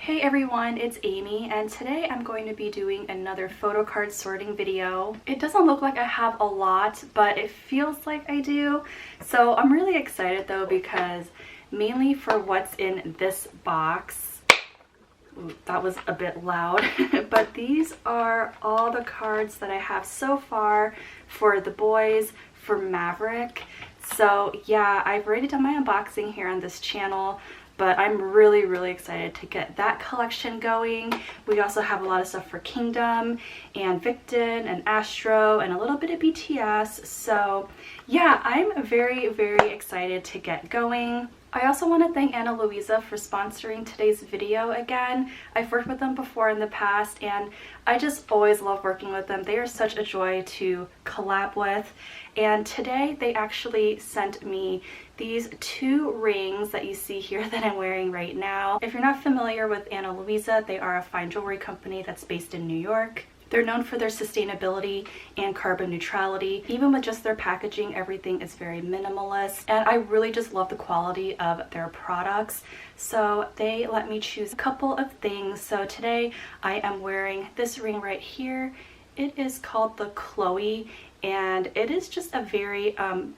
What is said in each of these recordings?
Hey everyone, it's Amy, and today I'm going to be doing another photo card sorting video. It doesn't look like I have a lot, but it feels like I do. So I'm really excited though, because mainly for what's in this box. Ooh, that was a bit loud. But these are all the cards that I have so far for the Boyz, for Maverick. So yeah, I've already done my unboxing here on this channel, but I'm really excited to get that collection going. We also have a lot of stuff for Kingdom and Victon and Astro and a little bit of BTS. So yeah, I'm very excited to get going. I also want to thank Ana Luisa for sponsoring today's video again. I've worked with them before in the past, and I just always love working with them. They are such a joy to collab with. And today they actually sent me these two rings that you see here that I'm wearing right now. If you're not familiar with Ana Luisa, they are a fine jewelry company that's based in New York. They're known for their sustainability and carbon neutrality. Even with just their packaging, everything is very minimalist, and I really just love the quality of their products. So they let me choose a couple of things. So today I am wearing this ring right here. It is called the Chloe, and it is just a very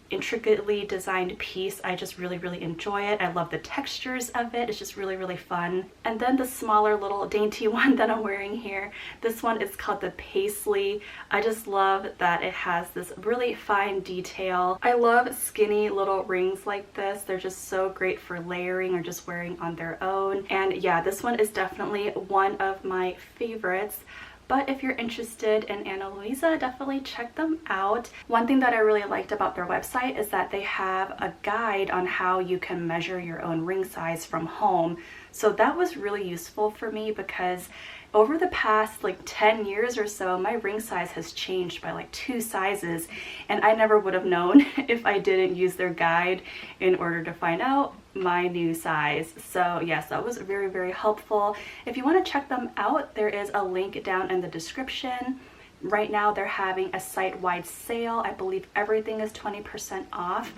intricately designed piece. I just really enjoy it. I love the textures of it. It's just really fun. And then the smaller little dainty one that I'm wearing here, this one is called the Paisley. I just love that it has this really fine detail. I love skinny little rings like this. They're just so great for layering or just wearing on their own. And yeah, this one is definitely one of my favorites. But if you're interested in Ana Luisa, definitely check them out. One thing that I really liked about their website is that they have a guide on how you can measure your own ring size from home. So that was really useful for me, because over the past like 10 years or so, my ring size has changed by like 2 sizes, and I never would have known if I didn't use their guide in order to find out my new size. So yes, that was very helpful. If you want to check them out, there is a link down in the description. Right now they're having a site-wide sale. I believe everything is 20% off.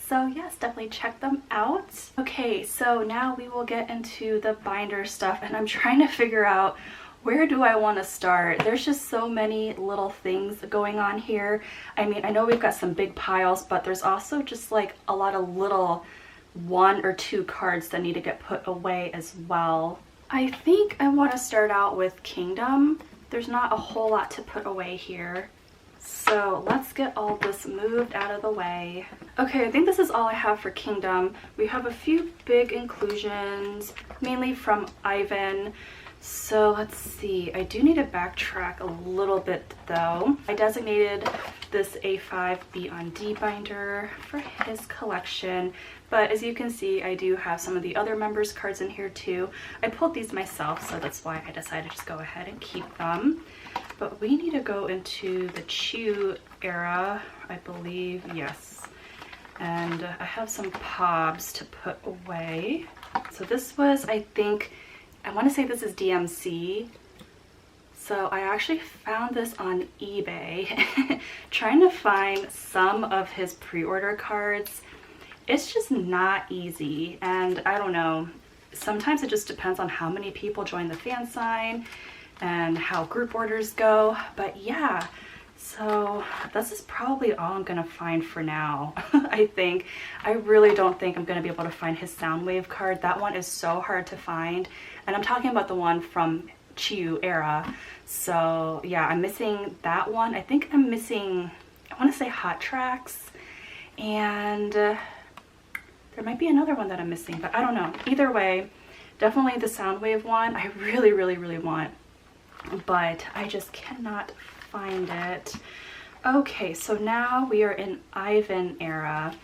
So yes, definitely check them out. Okay, so now we will get into the binder stuff, and I'm trying to figure out, where do I want to start? There's just so many little things going on here. I mean, I know we've got some big piles, but there's also just like a lot of little 1 or 2 cards that need to get put away as well. I think I want to start out with Kingdom. There's not a whole lot to put away here. So let's get all this moved out of the way. Okay, I think this is all I have for Kingdom. We have a few big inclusions, mainly from Enhypen. So let's see, I do need to backtrack a little bit though. I designated this A5 B on D binder for his collection, but as you can see, I do have some of the other members' cards in here too. I pulled these myself, so that's why I decided to just go ahead and keep them. But we need to go into the Chew era, I believe, yes. And I have some pobs to put away. So this was, I think, I want to say this is DMC. So I actually found this on eBay trying to find some of his pre-order cards. It's just not easy, and I don't know, sometimes it just depends on how many people join the fan sign and how group orders go. But yeah, so this is probably all I'm gonna find for now. I think I really don't think I'm gonna be able to find his Soundwave card. That one is so hard to find, and I'm talking about the one from Chew era. So yeah, I'm missing that one. I think I'm missing, I want to say Hot Tracks, and there might be another one that I'm missing, but I don't know. Either way, definitely the Soundwave one I really want, but I just cannot find it. Okay, so now we are in Enhypen era,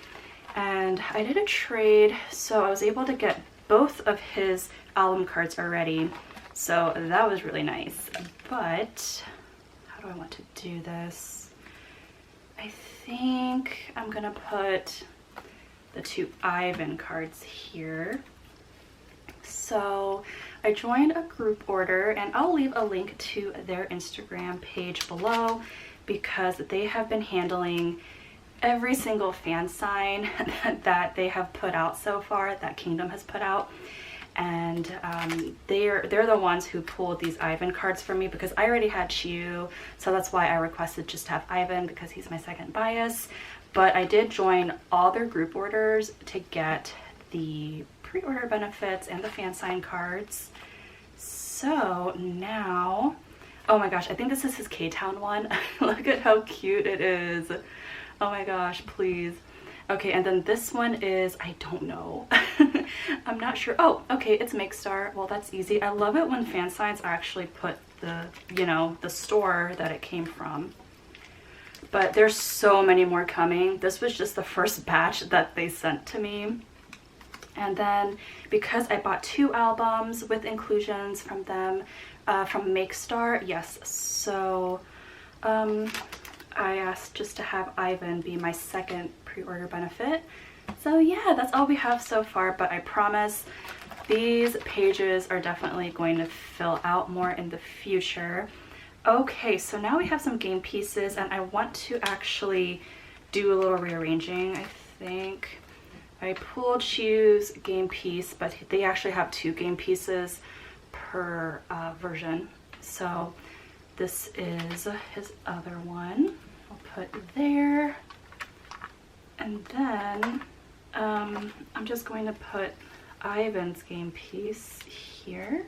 and I did a trade, so I was able to get both of his album cards already, so that was really nice. But how do I want to do this? I think I'm gonna put the 2 Enhypen cards here. So I joined a group order, and I'll leave a link to their Instagram page below, because they have been handling every single fan sign that they have put out so far, that Kingdom has put out. and they're the ones who pulled these Ivan cards for me because I already had Chiu, so that's why I requested just to have Ivan because he's my second bias. But I did join all their group orders to get the pre-order benefits and the fan sign cards. So now, oh my gosh, I think this is his K-Town one. Look at how cute it is. Oh my gosh, please. Okay, and then this one is, I don't know. I'm not sure. Oh, okay, it's Make Star. Well, that's easy. I love it when fan signs actually put the, you know, the store that it came from. But there's so many more coming. This was just the first batch that they sent to me. And then because I bought 2 albums with inclusions from them, from Make Star, yes, so I asked just to have Ivan be my second pre-order benefit. So yeah, that's all we have so far, but I promise these pages are definitely going to fill out more in the future. Okay, so now we have some game pieces, and I want to actually do a little rearranging. I think I pulled Chiu's game piece, but they actually have 2 game pieces per version. So this is his other one. I'll put there. And then I'm just going to put Ivan's game piece here.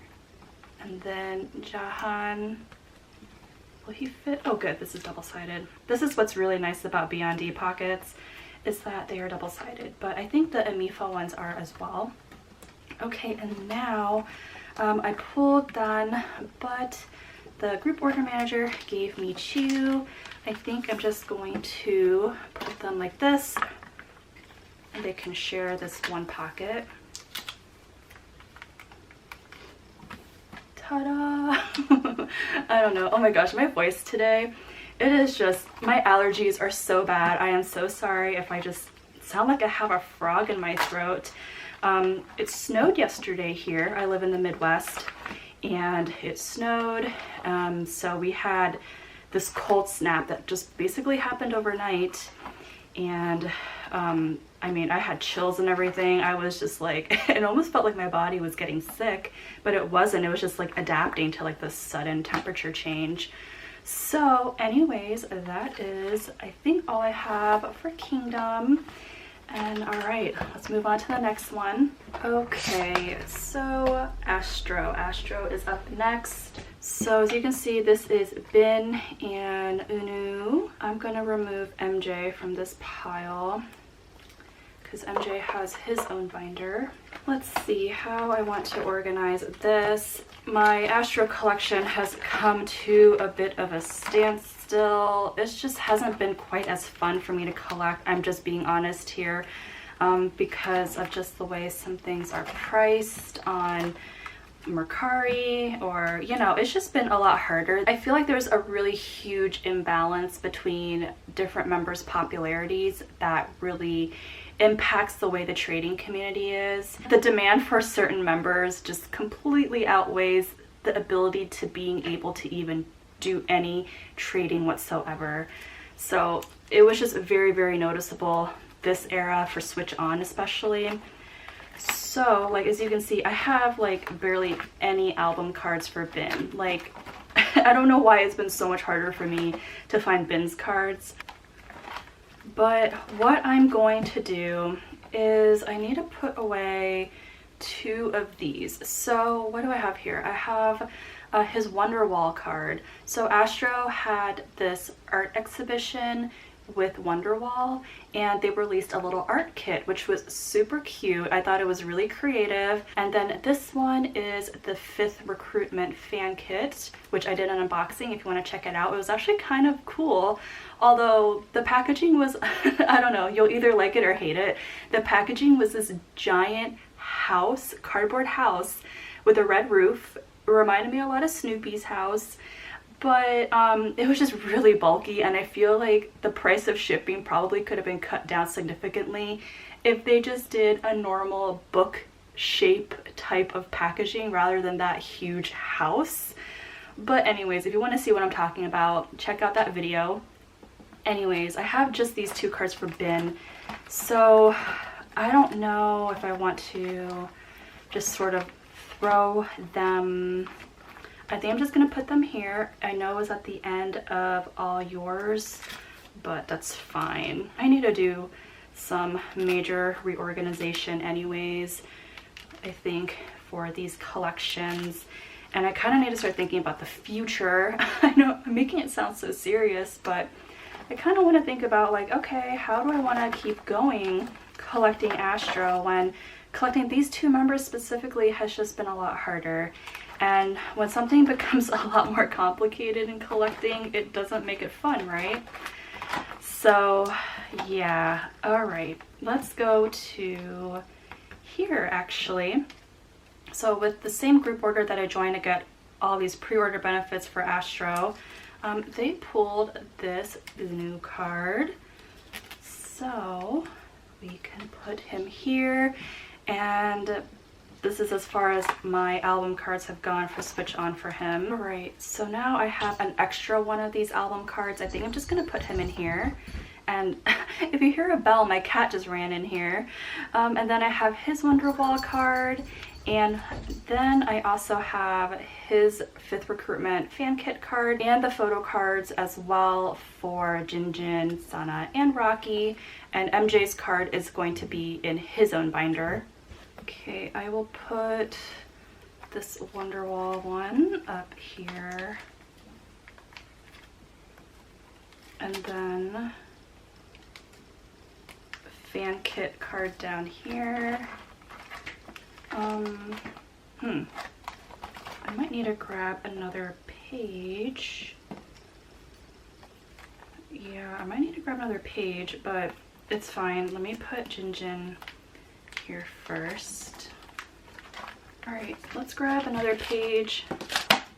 And then Jahan, will he fit? Oh good, this is double-sided. This is what's really nice about Beyond D pockets, is that they are double-sided, but I think the Amifa ones are as well. Okay, and now I pulled Dan, but the group order manager gave me Chiu. I think I'm just going to put them like this, and they can share this one pocket. Ta-da! I don't know. Oh my gosh, my voice today, it is just, my allergies are so bad. I am so sorry if I just sound like I have a frog in my throat. It snowed yesterday here. I live in the Midwest, and it snowed. So we had this cold snap that just basically happened overnight, and I mean, I had chills and everything. I was just like, it almost felt like my body was getting sick, but it wasn't. It was just like adapting to like the sudden temperature change. So anyways, that is, I think, all I have for Kingdom. And all right, let's move on to the next one. Okay, so Astro is up next. So as you can see, this is Bin and Unu. I'm gonna remove MJ from this pile because MJ has his own binder. Let's see how I want to organize this. My Astro collection has come to a bit of a standstill. It just hasn't been quite as fun for me to collect. I'm just being honest here, because of just the way some things are priced on Mercari, or you know, it's just been a lot harder. I feel like there's a really huge imbalance between different members' popularities that really impacts the way the trading community is. The demand for certain members just completely outweighs the ability to being able to even do any trading whatsoever. So it was just very, very noticeable this era for Switch On especially. So like, as you can see, I have like barely any album cards for Bin. Like, I don't know why it's been so much harder for me to find Bin's cards. But what I'm going to do is I need to put away 2 of these. So what do I have here? I have his Wonderwall card. So Astro had this art exhibition with Wonderwall, and they released a little art kit which was super cute. I thought it was really creative. And then this one is the 5th recruitment fan kit, which I did an unboxing if you want to check it out. It was actually kind of cool, although the packaging was I don't know, you'll either like it or hate it. The packaging was this giant house, cardboard house with a red roof. It reminded me a lot of Snoopy's house, but it was just really bulky, and I feel like the price of shipping probably could have been cut down significantly if they just did a normal book shape type of packaging rather than that huge house. But anyways, if you want to see what I'm talking about, check out that video. Anyways, I have just these 2 cards for Bin, so I don't know if I want to just sort of throw them. I think I'm just gonna put them here. I know it was at the end of all yours, but that's fine. I need to do some major reorganization anyways, I think, for these collections. And I kind of need to start thinking about the future. I know I'm making it sound so serious, but I kind of want to think about, like, okay, how do I want to keep going collecting Astro when collecting these two members specifically has just been a lot harder. And when something becomes a lot more complicated in collecting, it doesn't make it fun, right? So yeah, all right, let's go to here actually. So with the same group order that I joined to get all these pre-order benefits for Astro, they pulled this new card. So we can put him here, and this is as far as my album cards have gone for Switch On for him. All right, so now I have an extra one of these album cards. I think I'm just gonna put him in here. And if you hear a bell, my cat just ran in here. And then I have his Wonderwall card, and then I also have his 5th recruitment fan kit card and the photo cards as well for Jinjin, Sana, and Rocky. And MJ's card is going to be in his own binder. Okay, I will put this Wonderwall one up here. And then fan kit card down here. I might need to grab another page. Yeah, I might need to grab another page, but it's fine. Let me put Jinjin here first. All right, let's grab another page.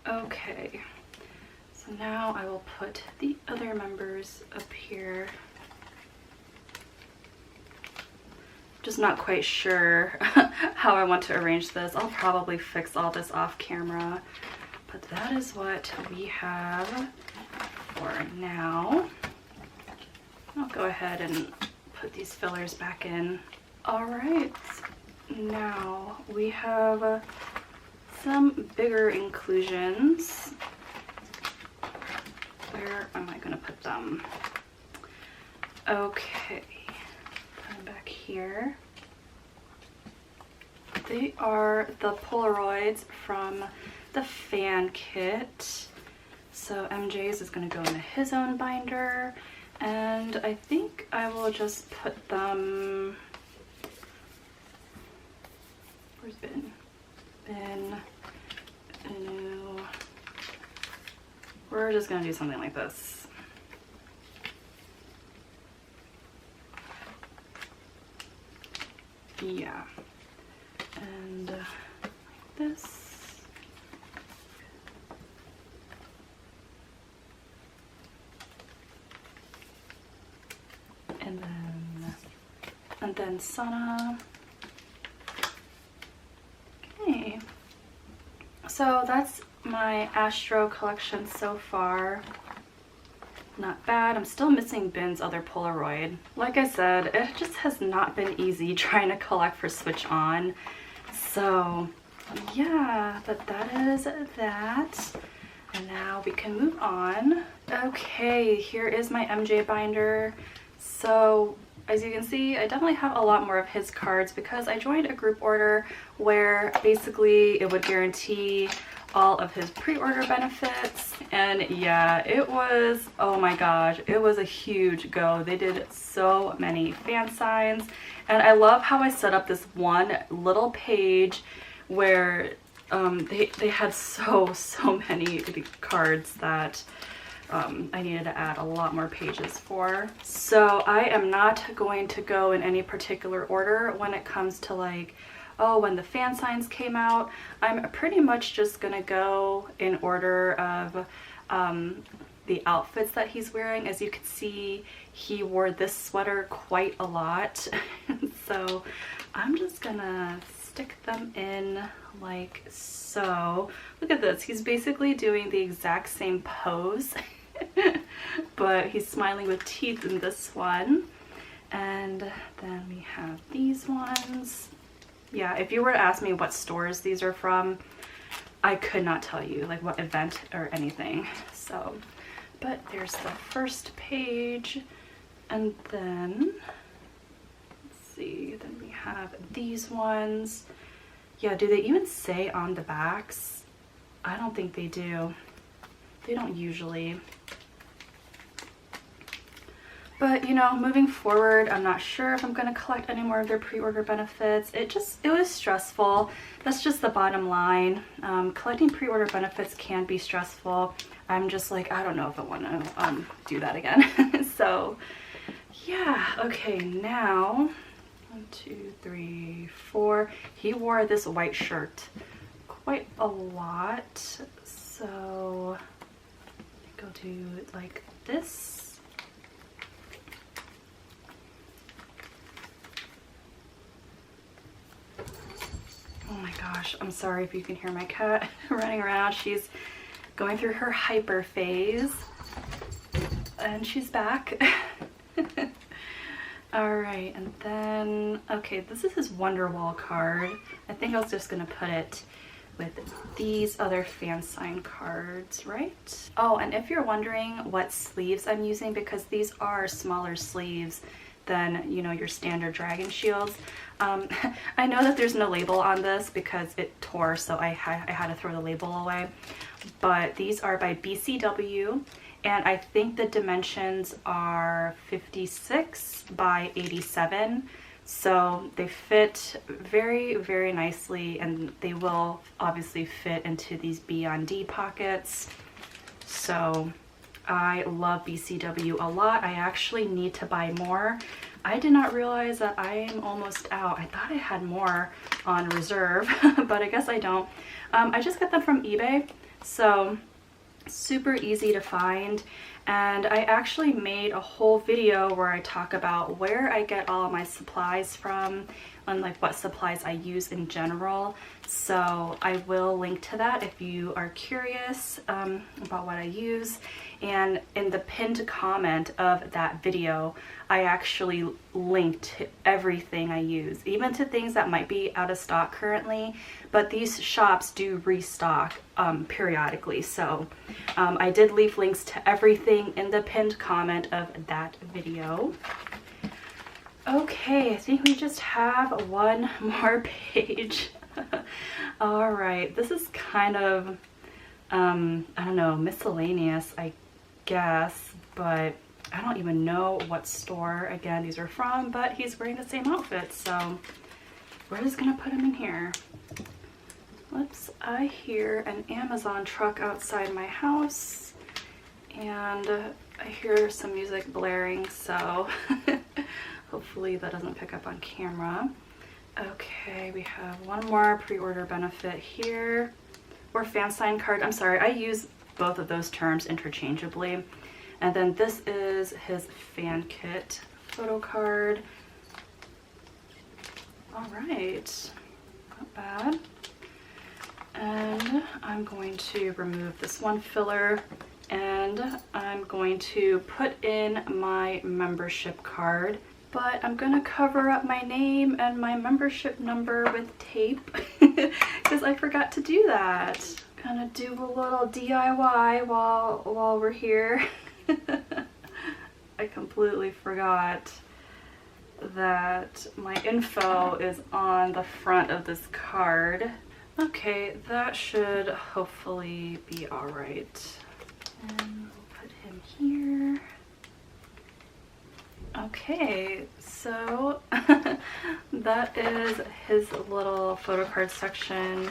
Okay, so now I will put the other members up here. Just not quite sure how I want to arrange this. I'll probably fix all this off camera, but that is what we have for now. I'll go ahead and put these fillers back in. All right, now we have some bigger inclusions. Where am I gonna put them? Okay. Back here. They are the Polaroids from the fan kit. So MJ's is going to go into his own binder, and I think I will just put them. Where's Ben? Ben. Anu. We're just going to do something like this. Yeah, and like this. And then Sana. Okay, so that's my Astro collection so far. Not bad. I'm still missing Ben's other Polaroid. Like I said, it just has not been easy trying to collect for Switch On. So yeah, but that is that. And now we can move on. Okay, here is my MJ binder. So as you can see, I definitely have a lot more of his cards because I joined a group order where basically it would guarantee all of his pre-order benefits. And yeah, it was, oh my gosh, it was a huge go. They did so many fan signs, and I love how I set up this one little page where they had so many cards that I needed to add a lot more pages for. So I am not going to go in any particular order when it comes to, like, oh, when the fan signs came out. I'm pretty much just gonna go in order of the outfits that he's wearing. As you can see, he wore this sweater quite a lot. So I'm just gonna stick them in like so. Look at this, he's basically doing the exact same pose, but he's smiling with teeth in this one. And then we have these ones. Yeah, if you were to ask me what stores these are from, I could not tell you like what event or anything. So, but there's the first page, and then let's see, then we have these ones. Yeah, do they even say on the backs? I don't think they do. They don't usually. But, you know, moving forward, I'm not sure if I'm going to collect any more of their pre-order benefits. It was stressful. That's just the bottom line. Collecting pre-order benefits can be stressful. I'm just like, I don't know if I want to do that again. So, yeah. Okay, now, 1, 2, 3, 4. He wore this white shirt quite a lot. So, go do it like this. Oh my gosh, I'm sorry if you can hear my cat running around. She's going through her hyper phase. And she's back. Alright, and then, okay, this is his Wonderwall card. I think I was just going to put it with these other fan sign cards, right? Oh, and if you're wondering what sleeves I'm using, because these are smaller sleeves than, you know, your standard dragon shields. I know that there's no label on this because it tore, so I had to throw the label away. But these are by BCW, and I think the dimensions are 56 by 87. So they fit very, very nicely, and they will obviously fit into these B on D pockets. So I love BCW a lot. I actually need to buy more. I did not realize that I am almost out. I thought I had more on reserve, but I guess I don't. I just got them from eBay, so super easy to find. And I actually made a whole video where I talk about where I get all of my supplies from and like what supplies I use in general. So I will link to that if you are curious about what I use. And in the pinned comment of that video, I actually linked everything I use, even to things that might be out of stock currently, but these shops do restock periodically. So I did leave links to everything in the pinned comment of that video. Okay, I think we just have one more page. All right, this is kind of, I don't know, miscellaneous, I guess, but I don't even know what store, again, these are from, but he's wearing the same outfit, so we're just gonna put him in here. Whoops, I hear an Amazon truck outside my house, and I hear some music blaring, so hopefully that doesn't pick up on camera. Okay, we have one more pre-order benefit here, or fan sign card. I'm sorry, I use both of those terms interchangeably. And then this is his fan kit photo card. All right, not bad. And I'm going to remove this one filler, and I'm going to put in my membership card. But I'm gonna cover up my name and my membership number with tape because I forgot to do that. Gonna do a little DIY while we're here. I completely forgot that my info is on the front of this card. Okay, that should hopefully be all right. And we'll put him here. Okay, so that is his little photo card section.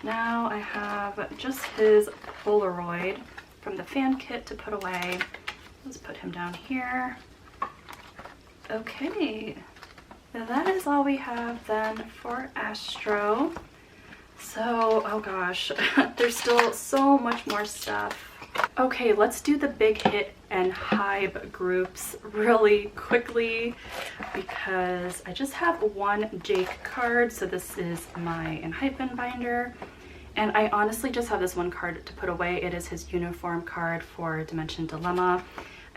Now I have just his Polaroid from the fan kit to put away. Let's put him down here. Okay, now that is all we have then for Astro. So, oh gosh, there's still so much more stuff. Okay, let's do the big hit and Hype groups really quickly because I just have one Jake card. So this is my Enhypen binder, and I honestly just have this one card to put away. It is his uniform card for Dimension Dilemma.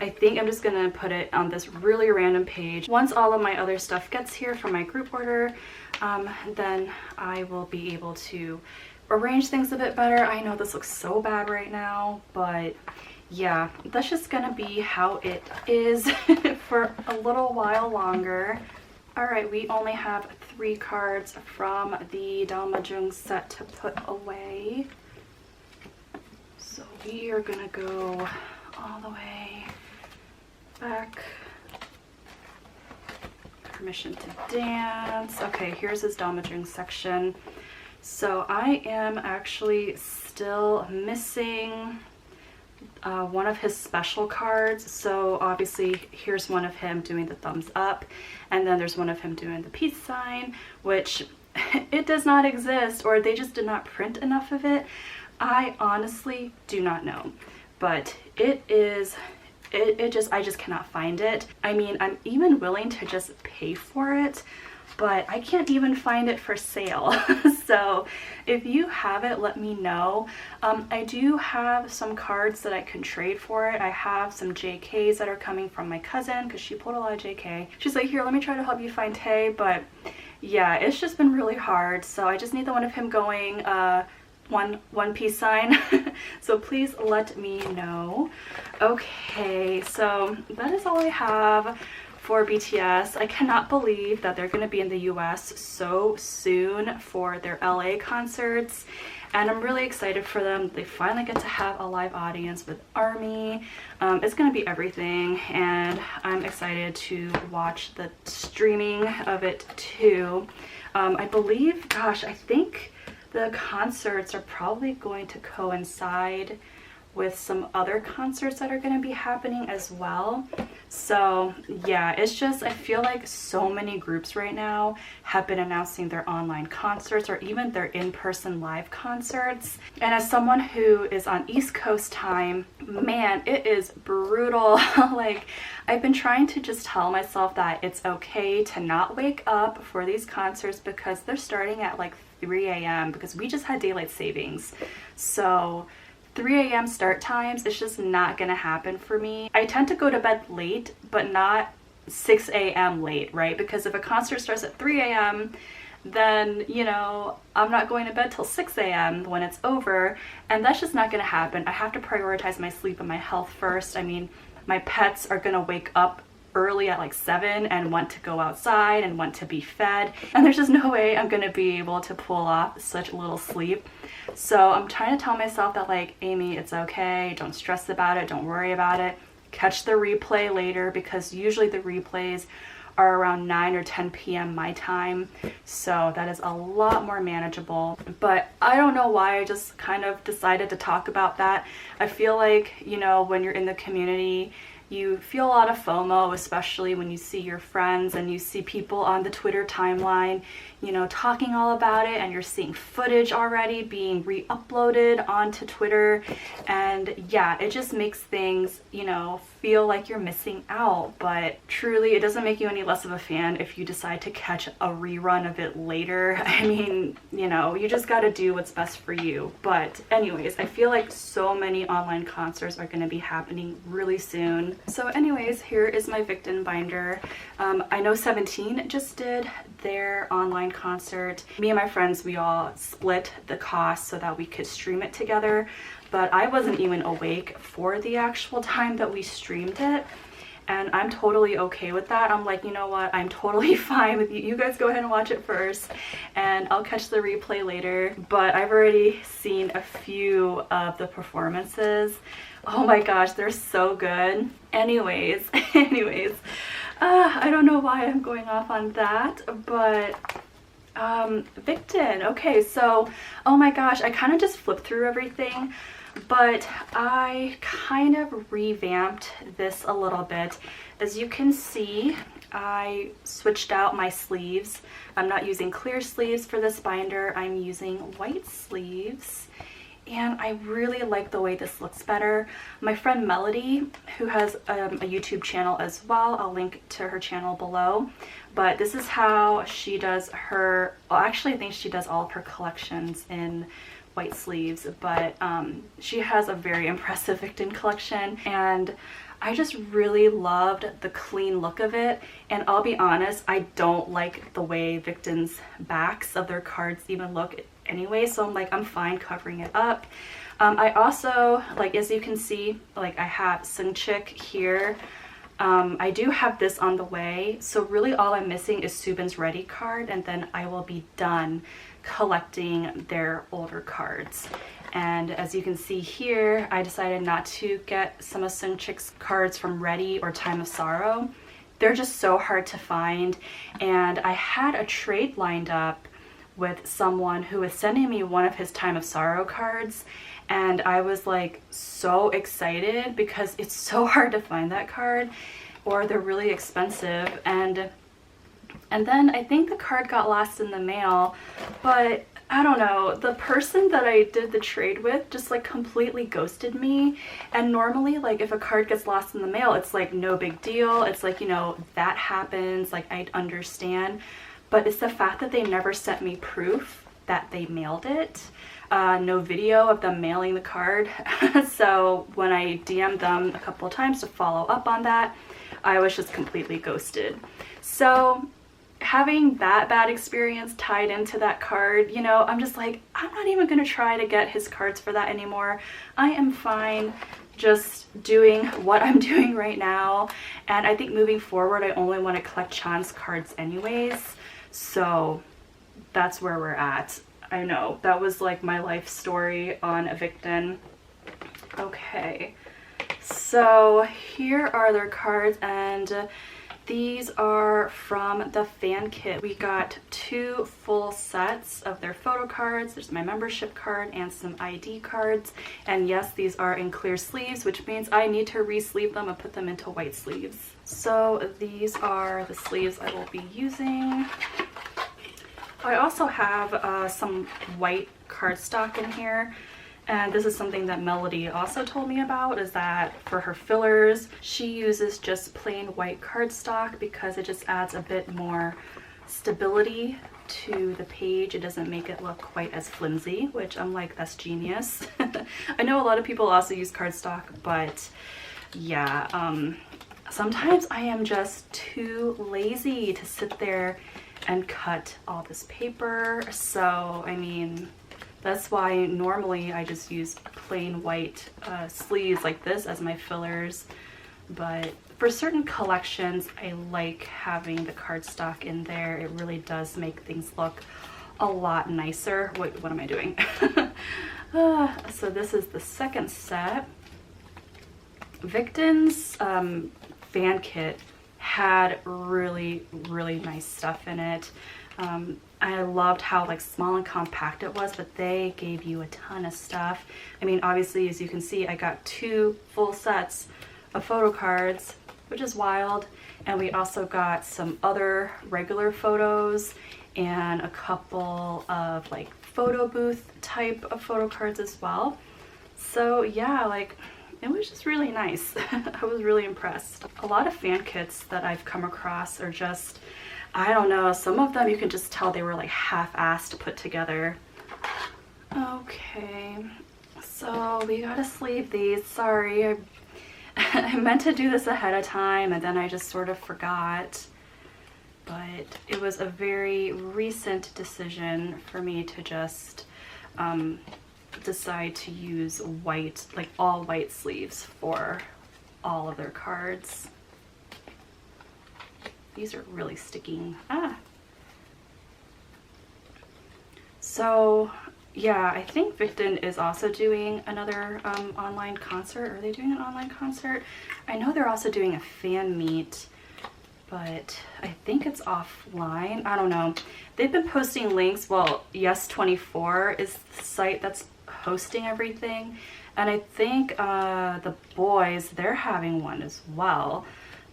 I think I'm just gonna put it on this really random page. Once all of my other stuff gets here from my group order, then I will be able to arrange things a bit better. I know this looks so bad right now, but yeah, that's just gonna be how it is for a little while longer. All right, we only have 3 cards from the Dalmajung set to put away. So we are gonna go all the way back. Permission to dance. Okay, here's his Dalmajung section. So I am actually still missing one of his special cards. So obviously here's one of him doing the thumbs up, and then there's one of him doing the peace sign, which it does not exist, or they just did not print enough of it. I honestly do not know, but it is, I just cannot find it. I mean, I'm even willing to just pay for it, but I can't even find it for sale. So if you have it, let me know. I do have some cards that I can trade for it. I have some JKs that are coming from my cousin because she pulled a lot of JK. She's like, here, let me try to help you find Tay, but yeah, it's just been really hard. So I just need the one of him going one peace sign. So please let me know. Okay, so that is all I have for BTS. I cannot believe that they're going to be in the US so soon for their LA concerts, and I'm really excited for them. They finally get to have a live audience with ARMY. It's going to be everything, and I'm excited to watch the streaming of it too. I believe, gosh, I think the concerts are probably going to coincide with some other concerts that are going to be happening as well. So yeah, it's just, I feel like so many groups right now have been announcing their online concerts or even their in-person live concerts. And as someone who is on East Coast time, man, it is brutal. Like, I've been trying to just tell myself that it's okay to not wake up for these concerts because they're starting at like 3 a.m. because we just had daylight savings. So 3 a.m. start times, it's just not gonna happen for me. I tend to go to bed late, but not 6 a.m. late, right? Because if a concert starts at 3 a.m., then, you know, I'm not going to bed till 6 a.m. when it's over, and that's just not gonna happen. I have to prioritize my sleep and my health first. I mean, my pets are gonna wake up early at like 7 and want to go outside and want to be fed, and there's just no way I'm gonna be able to pull off such little sleep. So I'm trying to tell myself that, like, Amy, it's okay, don't stress about it, don't worry about it, catch the replay later, because usually the replays are around 9 or 10 p.m. my time, so that is a lot more manageable. But I don't know why I just kind of decided to talk about that. I feel like, you know, when you're in the community, you feel a lot of FOMO, especially when you see your friends and you see people on the Twitter timeline, you know, talking all about it, and you're seeing footage already being re-uploaded onto Twitter. And yeah, it just makes things, you know, feel like you're missing out. But truly, it doesn't make you any less of a fan if you decide to catch a rerun of it later. I mean, you know, you just got to do what's best for you. But anyways, I feel like so many online concerts are going to be happening really soon. So anyways, here is my Victon binder. I know 17 just did their online concert. Me and my friends, we all split the cost so that we could stream it together, but I wasn't even awake for the actual time that we streamed it, and I'm totally okay with that. I'm like, you know what, I'm totally fine with you. You guys go ahead and watch it first, and I'll catch the replay later. But I've already seen a few of the performances. Oh my gosh, they're so good. Anyways, I don't know why I'm going off on that, but Victon. Okay, so, oh my gosh, I kind of just flipped through everything, but I kind of revamped this a little bit. As you can see, I switched out my sleeves. I'm not using clear sleeves for this binder, I'm using white sleeves. And I really like the way this looks better. My friend Melody, who has a YouTube channel as well, I'll link to her channel below, but this is how she does her, well, actually I think she does all of her collections in white sleeves, but she has a very impressive Victon collection, and I just really loved the clean look of it. And I'll be honest, I don't like the way Victon's backs of their cards even look anyway, so I'm like, I'm fine covering it up. I also, like, as you can see, like, I have Seungchik here. I do have this on the way, so really all I'm missing is Subin's Ready card, and then I will be done collecting their older cards. And as you can see here, I decided not to get some of Seungchik's cards from Ready or Time of Sorrow. They're just so hard to find, and I had a trade lined up with someone who was sending me one of his Time of Sorrow cards, and I was like so excited because it's so hard to find that card, or they're really expensive. And then I think the card got lost in the mail, but I don't know, the person that I did the trade with just like completely ghosted me. And normally, like, if a card gets lost in the mail, it's like no big deal. It's like, you know, that happens, like, I'd understand. But it's the fact that they never sent me proof that they mailed it. No video of them mailing the card. So when I DM'd them a couple of times to follow up on that, I was just completely ghosted. So having that bad experience tied into that card, you know, I'm just like, I'm not even gonna try to get his cards for that anymore. I am fine just doing what I'm doing right now. And I think moving forward, I only want to collect Chan's cards anyways. So that's where we're at. I know, that was like my life story on Victon. Okay, so here are their cards, and these are from the fan kit. We got 2 full sets of their photo cards. There's my membership card and some ID cards. And yes, these are in clear sleeves, which means I need to re-sleeve them and put them into white sleeves. So these are the sleeves I will be using. I also have some white cardstock in here, and this is something that Melody also told me about, is that for her fillers she uses just plain white cardstock because it just adds a bit more stability to the page. It doesn't make it look quite as flimsy, which I'm like, that's genius. I know a lot of people also use cardstock, but yeah, sometimes I am just too lazy to sit there and cut all this paper. So I mean, that's why normally I just use plain white sleeves like this as my fillers. But for certain collections, I like having the cardstock in there. It really does make things look a lot nicer. Wait, what am I doing? So this is the second set. Victon's fan kit had really nice stuff in it. I loved how like small and compact it was, but they gave you a ton of stuff. I mean, obviously, as you can see, I got 2 full sets of photo cards, which is wild. And we also got some other regular photos and a couple of like photo booth type of photo cards as well. So yeah, like, it was just really nice. I was really impressed. A lot of fan kits that I've come across are just, I don't know, some of them you can just tell they were like half-assed put together. Okay, so we gotta sleeve these. Sorry, I meant to do this ahead of time and then I just sort of forgot. But it was a very recent decision for me to just decide to use white, like all white sleeves for all of their cards. These are really sticking. So yeah, I think Victon is also doing another online concert. Are they doing an online concert? I know they're also doing a fan meet, but I think it's offline. I don't know. They've been posting links. Well, Yes24 is the site that's hosting everything, and I think the Boyz, they're having one as well,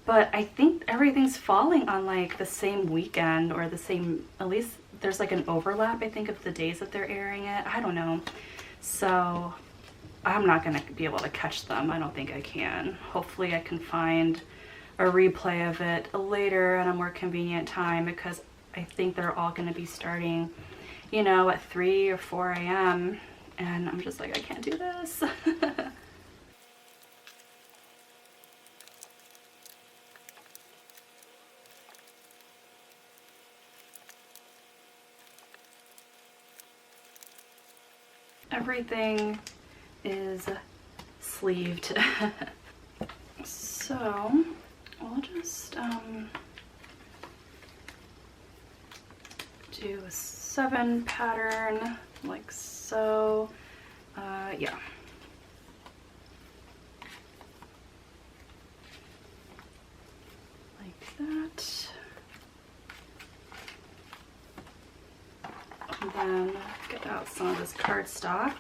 but I think everything's falling on like the same weekend, or the same, at least there's like an overlap, I think, of the days that they're airing it. I don't know, so I'm not gonna be able to catch them. I don't think I can. Hopefully I can find a replay of it later at a more convenient time, because I think they're all going to be starting, you know, at 3 or 4 a.m. and I'm just like, I can't do this. Everything is sleeved. So we'll just do a 7 pattern like so. Yeah. Like that. And then get out some of this cardstock.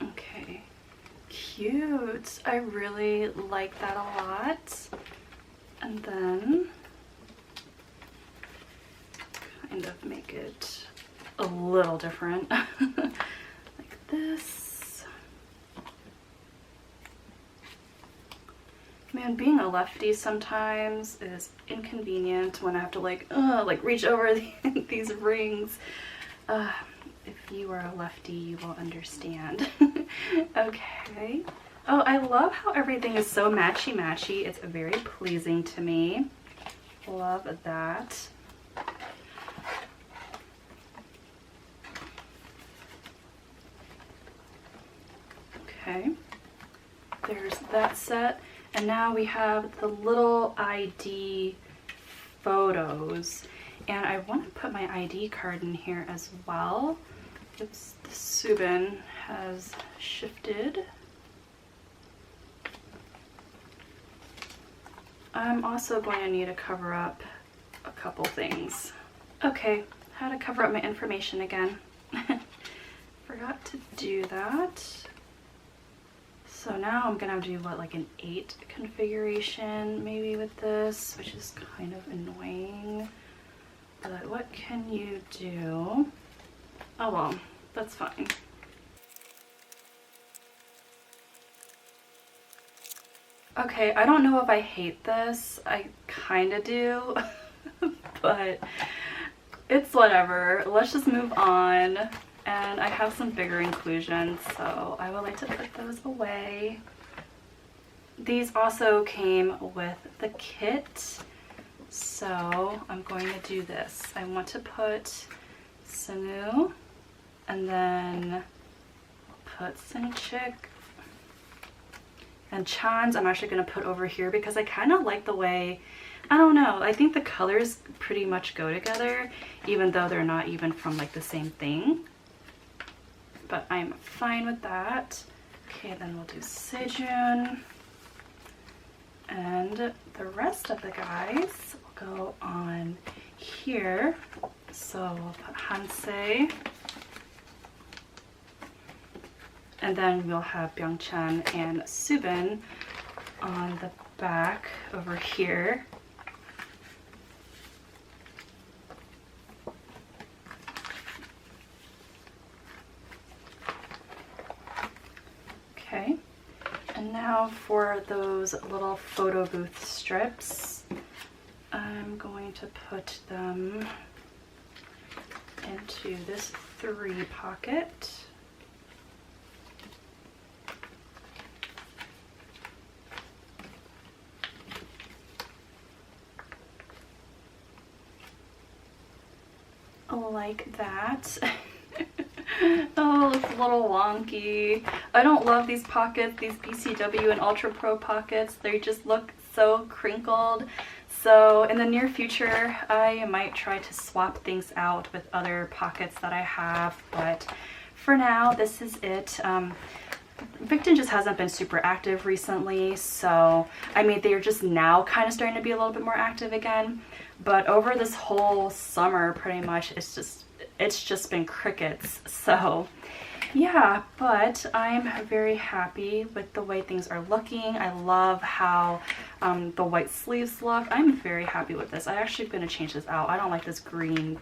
Okay, cute. I really like that a lot. And then kind of make it a little different. Like this. Man, being a lefty sometimes is inconvenient when I have to like reach over these rings. If you are a lefty, you will understand. Okay. Oh, I love how everything is so matchy-matchy. It's very pleasing to me. Love that. Okay. There's that set. And now we have the little ID photos. And I want to put my ID card in here as well. Oops, the Subin has shifted. I'm also going to need to cover up a couple things. Okay, how to cover up my information again. Forgot to do that. So now I'm gonna have to do what, like an 8 configuration maybe with this, which is kind of annoying. But what can you do? Oh well, that's fine. Okay, I don't know if I hate this. I kind of do, but it's whatever. Let's just move on. And I have some bigger inclusions, so I would like to put those away. These also came with the kit, so I'm going to do this. I want to put Sanu, and then put Sanichik. And Chan's I'm actually going to put over here because I kind of like the way, I don't know, I think the colors pretty much go together, even though they're not even from like the same thing. But I'm fine with that. Okay, then we'll do Sejun. And the rest of the guys will go on here. So we'll put Hansei. And then we'll have Byungchan and Subin on the back over here. Okay, and now for those little photo booth strips, I'm going to put them into this 3 pocket. Like that. Oh, it's a little wonky. I don't love these pockets, these BCW and Ultra Pro pockets. They just look so crinkled. So in the near future, I might try to swap things out with other pockets that I have. But for now, this is it. Victon just hasn't been super active recently. So, I mean, they're just now kind of starting to be a little bit more active again. But over this whole summer, pretty much, it's just been crickets. So yeah, but I'm very happy with the way things are looking. I love how the white sleeves look. I'm very happy with this. I'm actually going to change this out. I don't like this green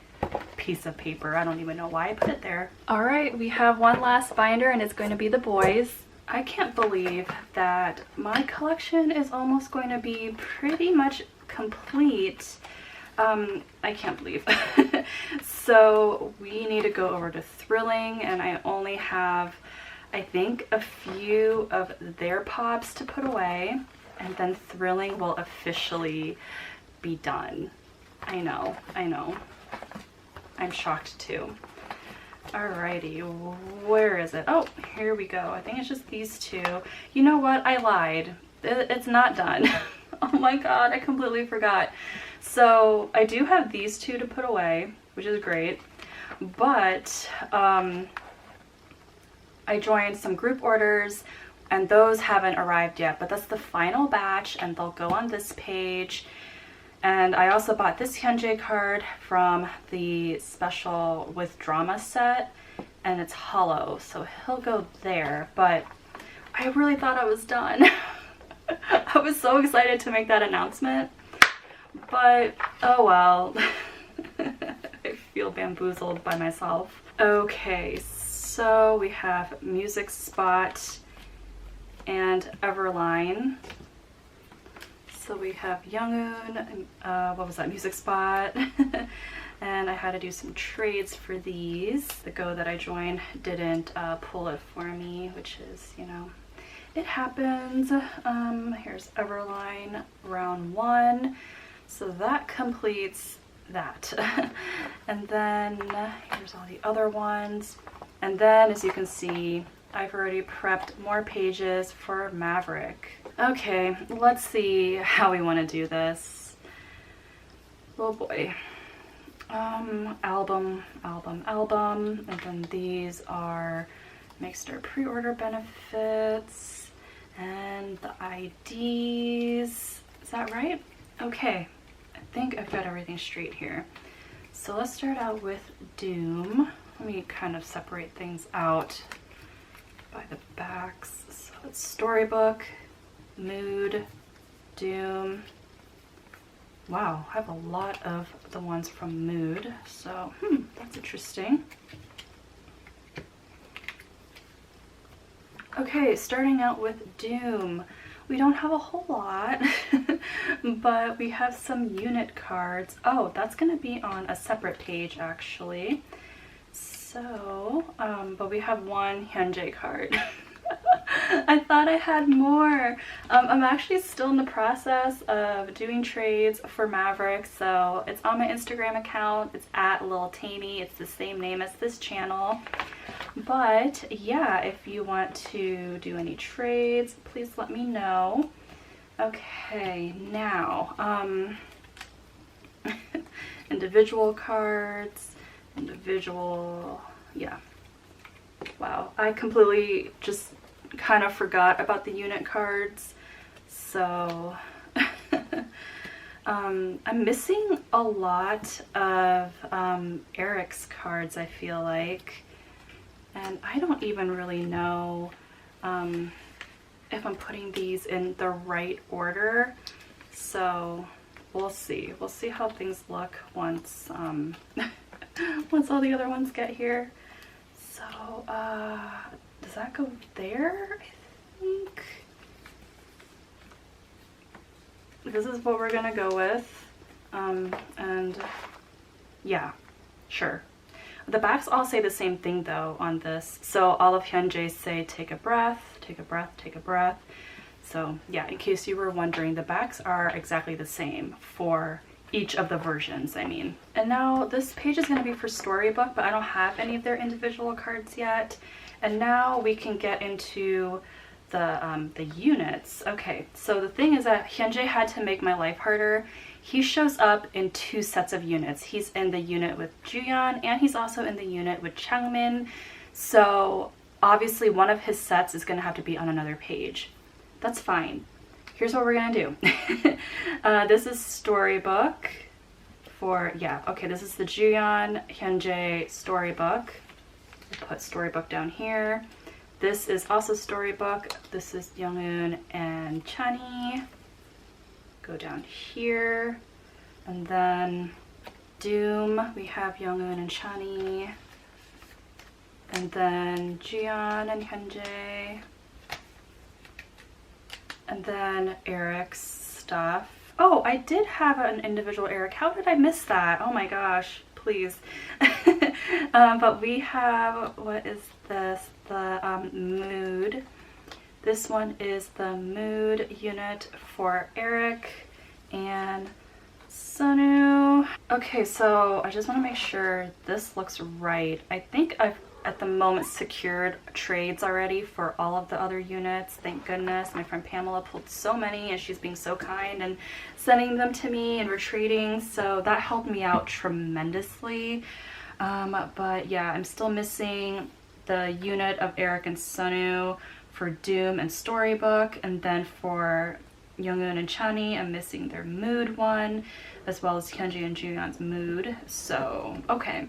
piece of paper. I don't even know why I put it there. All right, we have one last binder, and it's going to be the Boyz. I can't believe that my collection is almost going to be pretty much complete. I can't believe. So we need to go over to Thrilling, and I only have, I think, a few of their pops to put away, and then Thrilling will officially be done. I know. I'm shocked too. Alrighty, where is it? Oh, here we go. I think it's just these two. You know what? I lied. It's not done. Oh my god, I completely forgot. So I do have these two to put away, which is great. But I joined some group orders, and those haven't arrived yet. But that's the final batch, and they'll go on this page. And I also bought this Hyunjae card from the special with drama set, and it's hollow, so he'll go there. But I really thought I was done. I was so excited to make that announcement, but oh well. I feel bamboozled by myself. Okay, so we have Music Spot and Everline. So we have Youngoon, what was that, Music Spot, and I had to do some trades for these. The Go that I joined didn't pull it for me, which is, you know, it happens. Here's Everline round 1, so that completes that. And then here's all the other ones, and then as you can see, I've already prepped more pages for Maverick. Okay, let's see how we want to do this. Oh boy. Album, and then these are Mixer pre-order benefits and the IDs. Is that right? Okay, I think I've got everything straight here. So let's start out with Doom. Let me kind of separate things out by the backs. So it's Storybook, Mood, Doom. Wow, I have a lot of the ones from Mood, so that's interesting. Okay, starting out with Doom. We don't have a whole lot, but we have some unit cards. Oh, that's gonna be on a separate page actually. So, but we have one Hyunjae card. I thought I had more. I'm actually still in the process of doing trades for Maverick, so it's on my Instagram account. It's at Lil Tammy. It's the same name as this channel. But yeah, if you want to do any trades, please let me know. Okay, now individual cards, individual, yeah. Wow, I completely just kind of forgot about the unit cards, so I'm missing a lot of Eric's cards, I feel like, and I don't even really know if I'm putting these in the right order, so we'll see how things look once once all the other ones get here. So does that go there? I think this is what we're gonna go with. And yeah, sure. The backs all say the same thing though on this. So all of Hyunjae's say take a breath, take a breath, take a breath. So yeah, in case you were wondering, the backs are exactly the same for each of the versions, I mean. And now this page is going to be for Storybook, but I don't have any of their individual cards yet. And now we can get into the units. Okay, so the thing is that Hyunjae had to make my life harder. He shows up in 2 sets of units. He's in the unit with Juyeon, and he's also in the unit with Changmin. So obviously one of his sets is going to have to be on another page. That's fine. Here's what we're gonna do. This is Storybook for, yeah, okay, this is the Juyeon Hyunjae Storybook. We'll put Storybook down here. This is also Storybook. This is Youngoon and Chani. Go down here. And then Doom, we have Youngoon and Chani. And then Juyeon and Hyunjae. And then Eric's stuff. Oh, I did have an individual Eric. How did I miss that? Oh my gosh, please. But we have, what is this? The mood. This one is the mood unit for Eric and Sonu. Okay, so I just want to make sure this looks right. I think I've at the moment secured trades already for all of the other units. Thank goodness. My friend Pamela pulled so many and she's being so kind and sending them to me and we're trading, so that helped me out tremendously. But yeah, I'm still missing the unit of Eric and Sonu for Doom and Storybook, and then for Youngoon and Chani, I'm missing their mood one, as well as Hyunji and Juyeon's mood. So, okay,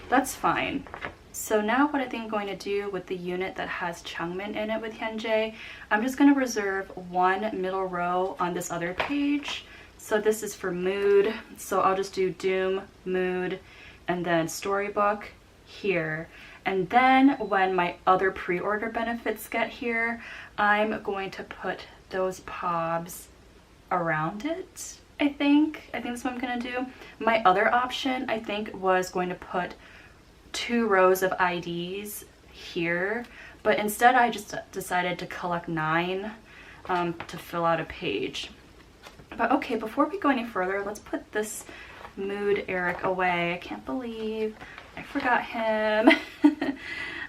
that's fine. So now what I think I'm going to do with the unit that has Changmin in it with Hyunjae, I'm just going to reserve one middle row on this other page. So this is for mood, so I'll just do Doom, mood, and then Storybook here. And then when my other pre-order benefits get here, I'm going to put those pobs around it, I think. I think that's what I'm going to do. My other option, I think, was going to put 2 rows of IDs here, but instead I just decided to collect 9 to fill out a page. But okay, before we go any further, let's put this mood Eric away. I can't believe I forgot him.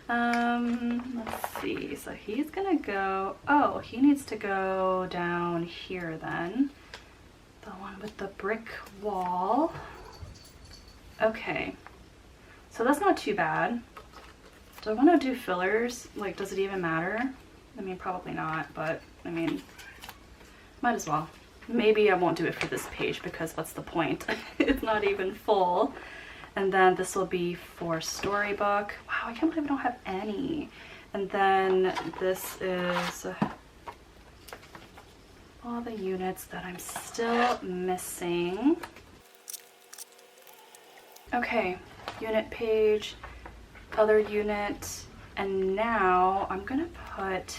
Let's see, so he's gonna go, oh, he needs to go down here then. The one with the brick wall. Okay. So that's not too bad. Do I want to do fillers? Like, does it even matter? I mean, probably not, but I mean, might as well. Maybe I won't do it for this page because what's the point? It's not even full. And then this will be for Storybook. Wow, I can't believe I don't have any. And then this is all the units that I'm still missing. Okay. Unit page, other unit, and now I'm gonna put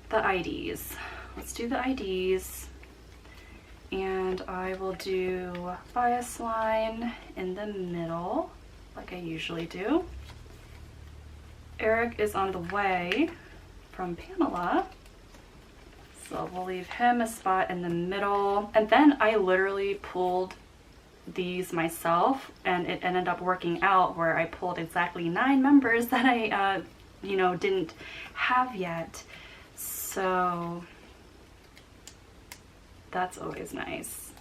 the IDs. Let's do the IDs, and I will do bias line in the middle like I usually do. Eric is on the way from Pamela, so we'll leave him a spot in the middle. And then I literally pulled these myself, and it ended up working out where I pulled exactly 9 members that I you know, didn't have yet, so that's always nice.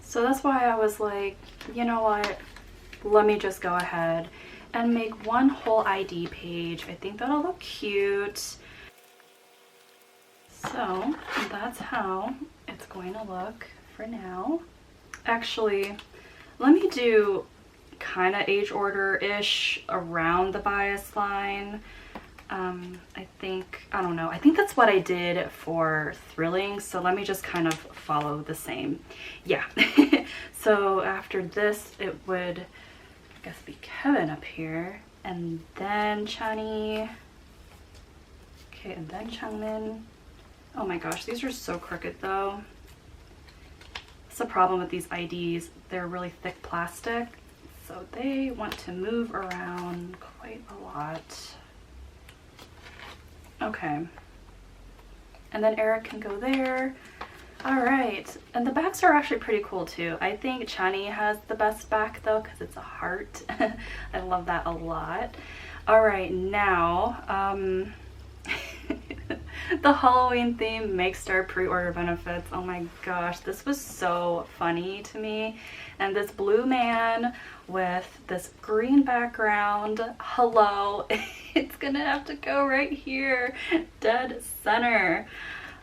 So that's why I was like, you know what, let me just go ahead and make one whole ID page. I think that'll look cute. So that's how it's going to look for now. Actually, let me do kind of age order-ish around the bias line. I think, I don't know, I think that's what I did for Thrilling, so let me just kind of follow the same. Yeah. So after this, it would, I guess, be Kevin up here, and then Chani. Okay, and then Changmin. Oh my gosh, these are so crooked though. That's the problem with these IDs. They're really thick plastic, so they want to move around quite a lot. Okay. And then Eric can go there. All right. And the backs are actually pretty cool too. I think Chani has the best back though, because it's a heart. I love that a lot. All right, now, the Halloween theme makes our pre-order benefits. Oh my gosh, this was so funny to me. And this blue man with this green background, hello, it's gonna have to go right here, dead center.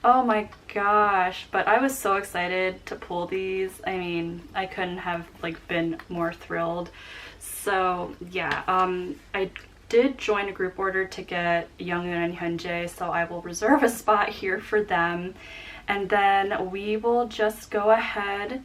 Oh my gosh, but I was so excited to pull these. I mean, I couldn't have like been more thrilled. So yeah, I did join a group order to get Youngoon and Hyunjae, so I will reserve a spot here for them, and then we will just go ahead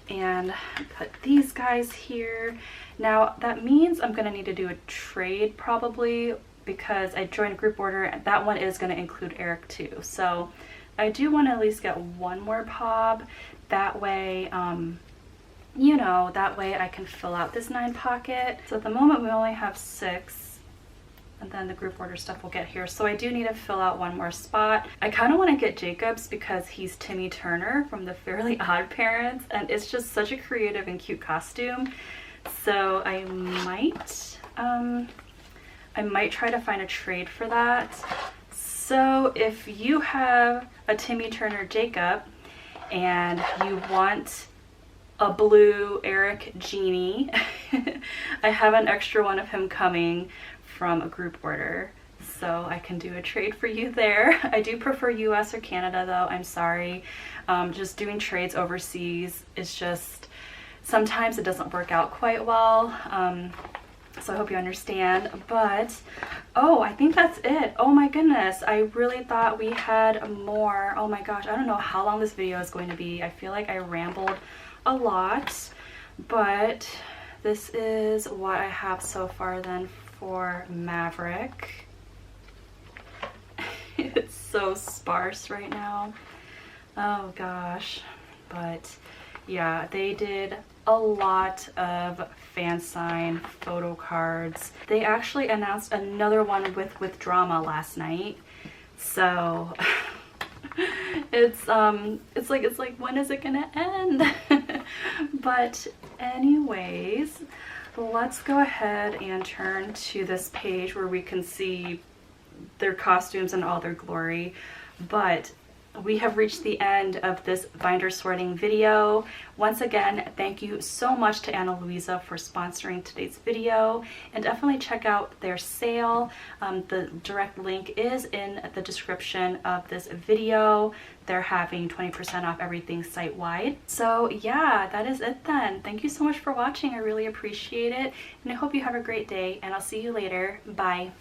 and put these guys here. Now that means I'm gonna need to do a trade probably because I joined a group order, and that one is going to include Eric too. So I do want to at least get one more pop. That way, you know, that way I can fill out this 9 pocket. So at the moment we only have 6, and then the group order stuff will get here. So I do need to fill out one more spot. I kind of want to get Jacob's because he's Timmy Turner from the Fairly Odd Parents, and it's just such a creative and cute costume. So I might try to find a trade for that. So if you have a Timmy Turner Jacob and you want a blue Eric Genie, I have an extra one of him coming from a group order, so I can do a trade for you there. I do prefer US or Canada though, I'm sorry. Just doing trades overseas is just, sometimes it doesn't work out quite well. So I hope you understand. But oh, I think that's it. Oh my goodness, I really thought we had more. Oh my gosh, I don't know how long this video is going to be. I feel like I rambled a lot, but this is what I have so far then for Maverick. It's so sparse right now. Oh gosh. But yeah, they did a lot of fan sign photo cards. They actually announced another one with drama last night. So it's like when is it gonna end? But anyways, let's go ahead and turn to this page where we can see their costumes in all their glory. But we have reached the end of this binder sorting video. Once again, thank you so much to Ana Luisa for sponsoring today's video, and definitely check out their sale. The direct link is in the description of this video. They're having 20% off everything site-wide. So yeah, that is it then. Thank you so much for watching. I really appreciate it, and I hope you have a great day, and I'll see you later. Bye.